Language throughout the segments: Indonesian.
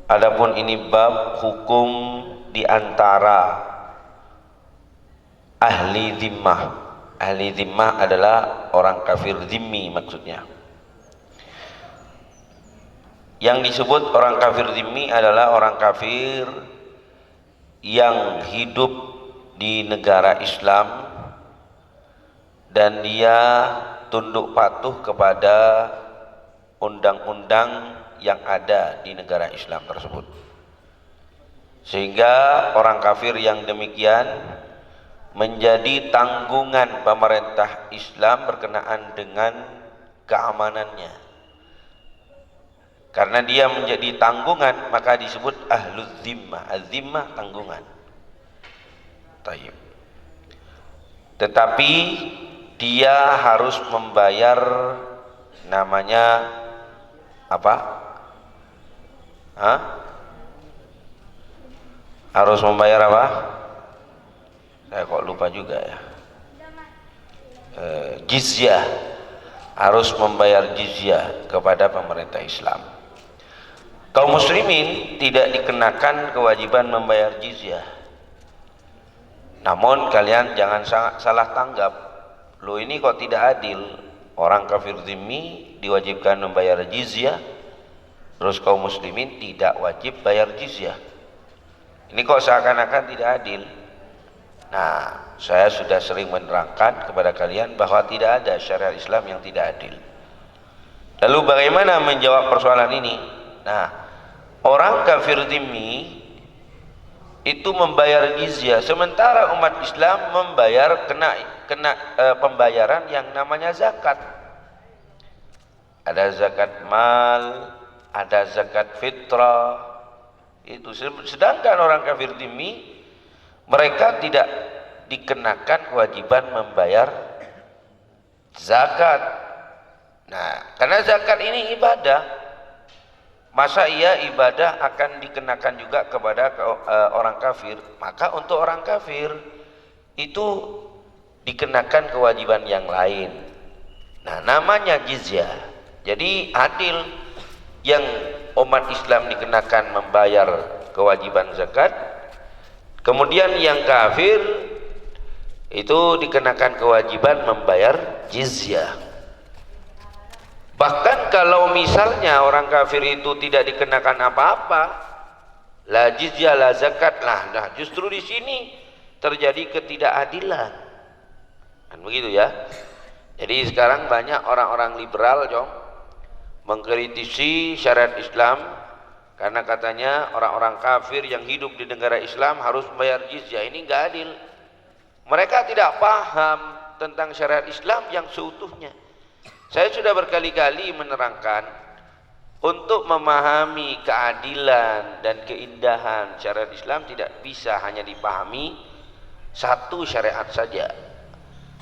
Adapun ini bab hukum di antara ahli zimmah. Ahli zimmah adalah orang kafir zimmi maksudnya. Yang disebut orang kafir zimmi adalah orang kafir yang hidup di negara Islam dan dia tunduk patuh kepada undang-undang yang ada di negara Islam tersebut. Sehingga orang kafir yang demikian menjadi tanggungan pemerintah Islam berkenaan dengan keamanannya. Karena dia menjadi tanggungan maka disebut ahluz zimmah. Az-zimmah tanggungan. Taib. Tetapi dia harus membayar namanya apa? Harus membayar apa? Saya kok lupa juga ya. Jizyah. Harus membayar jizyah kepada pemerintah Islam. Kaum muslimin tidak dikenakan kewajiban membayar jizyah. Namun kalian jangan salah tanggap. Loh ini kok tidak adil. Orang kafir zimmi diwajibkan membayar jizyah, terus kaum muslimin tidak wajib bayar jizyah. Ini kok seakan-akan tidak adil. Nah, saya sudah sering menerangkan kepada kalian bahwa tidak ada syariat Islam yang tidak adil. Lalu bagaimana menjawab persoalan ini? Nah, orang kafir zimmi itu membayar jizyah, sementara umat Islam membayar kena pembayaran yang namanya zakat. Ada zakat mal, ada zakat fitrah. Itu sedangkan orang kafir zimmi mereka tidak dikenakan kewajiban membayar zakat. Nah, karena zakat ini ibadah. Masa iya ibadah akan dikenakan juga kepada orang kafir? Maka untuk orang kafir itu dikenakan kewajiban yang lain. Nah, namanya jizyah. Jadi adil, yang umat Islam dikenakan membayar kewajiban zakat, kemudian yang kafir itu dikenakan kewajiban membayar jizyah. Bahkan kalau misalnya orang kafir itu tidak dikenakan apa-apa, la jizyah la zakat lah. Nah, justru di sini terjadi ketidakadilan. Kan begitu ya. Jadi sekarang banyak orang-orang liberal mengkritisi syariat Islam karena katanya orang-orang kafir yang hidup di negara Islam harus membayar jizyah. Ini enggak adil. Mereka tidak paham tentang syariat Islam yang seutuhnya. Saya sudah berkali-kali menerangkan untuk memahami keadilan dan keindahan syariat Islam tidak bisa hanya dipahami satu syariat saja.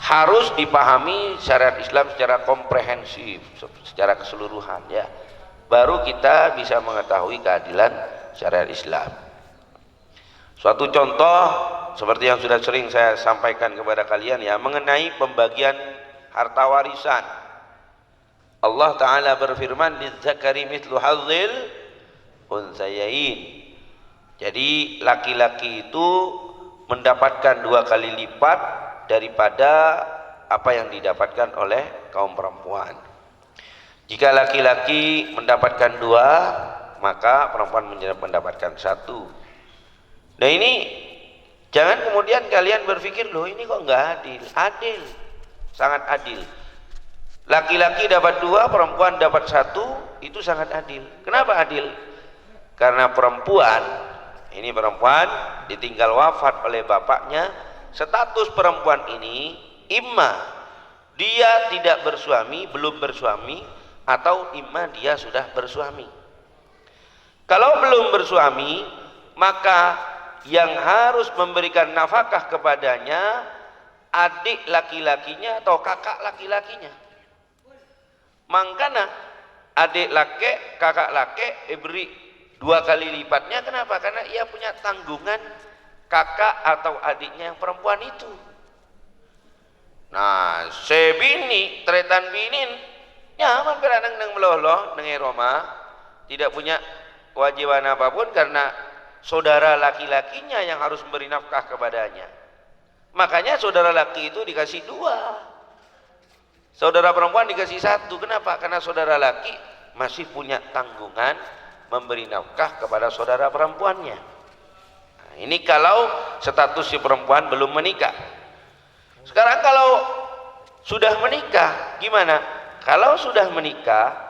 Harus dipahami syariat Islam secara komprehensif, secara keseluruhan ya. Baru kita bisa mengetahui keadilan syariat Islam. Suatu contoh seperti yang sudah sering saya sampaikan kepada kalian ya, mengenai pembagian harta warisan. Allah Ta'ala berfirman, lizzakari mithlu hadzil unsayain. Jadi laki-laki itu mendapatkan 2 kali lipat daripada apa yang didapatkan oleh kaum perempuan. Jika laki-laki mendapatkan 2, maka perempuan mendapatkan 1. Nah ini jangan kemudian kalian berpikir, loh ini kok nggak adil. Adil, sangat adil. Laki-laki dapat 2, perempuan dapat 1, itu sangat adil. Kenapa adil? Karena perempuan ditinggal wafat oleh bapaknya. Status perempuan ini imma dia tidak bersuami, belum bersuami, atau imma dia sudah bersuami. Kalau belum bersuami, maka yang harus memberikan nafkah kepadanya adik laki-lakinya atau kakak laki-lakinya. Makanya adik laki, kakak laki diberi 2 kali lipatnya. Kenapa? Karena ia punya tanggungan kakak atau adiknya yang perempuan itu. Nah, sebini tretan binin nyaman beranang nang meloloh nang Roma, tidak punya kewajiban apapun karena saudara laki-lakinya yang harus memberi nafkah kepadanya. Makanya saudara laki itu dikasih 2, saudara perempuan dikasih 1. Kenapa? Karena saudara laki masih punya tanggungan memberi nafkah kepada saudara perempuannya. Nah, ini kalau status si perempuan belum menikah. Sekarang kalau sudah menikah gimana? Kalau sudah menikah,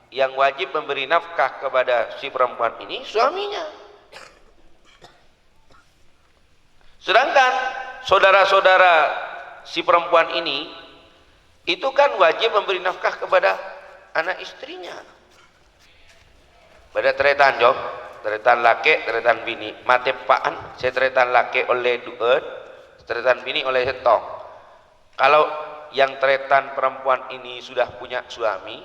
yang wajib memberi nafkah kepada si perempuan ini suaminya. Sedangkan saudara-saudara si perempuan ini itu kan wajib memberi nafkah kepada anak istrinya. Pada tretan jom, tretan laki, tretan bini, mate paan, saya tretan laki oleh duet, tretan bini oleh setong. Kalau yang tretan perempuan ini sudah punya suami,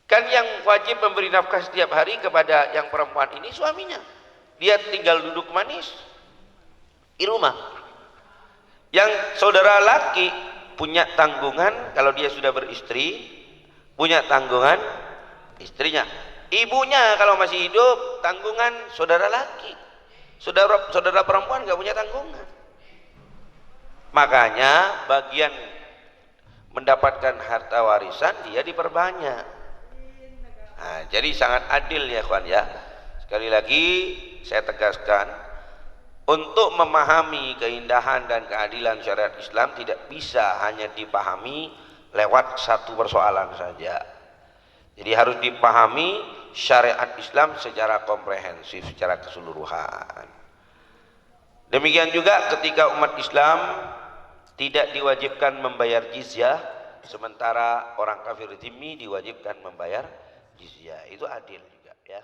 kan yang wajib memberi nafkah setiap hari kepada yang perempuan ini suaminya. Dia tinggal duduk manis di rumah. Yang saudara laki punya tanggungan, kalau dia sudah beristri, punya tanggungan istrinya. Ibunya kalau masih hidup, tanggungan saudara laki. Saudara perempuan gak punya tanggungan. Makanya bagian mendapatkan harta warisan dia diperbanyak. Nah, jadi sangat adil ya kawan ya. Sekali lagi saya tegaskan, untuk memahami keindahan dan keadilan syariat Islam tidak bisa hanya dipahami lewat satu persoalan saja. Jadi harus dipahami syariat Islam secara komprehensif, secara keseluruhan. Demikian juga ketika umat Islam tidak diwajibkan membayar jizyah, sementara orang kafir zimmi diwajibkan membayar jizyah. Itu adil juga ya.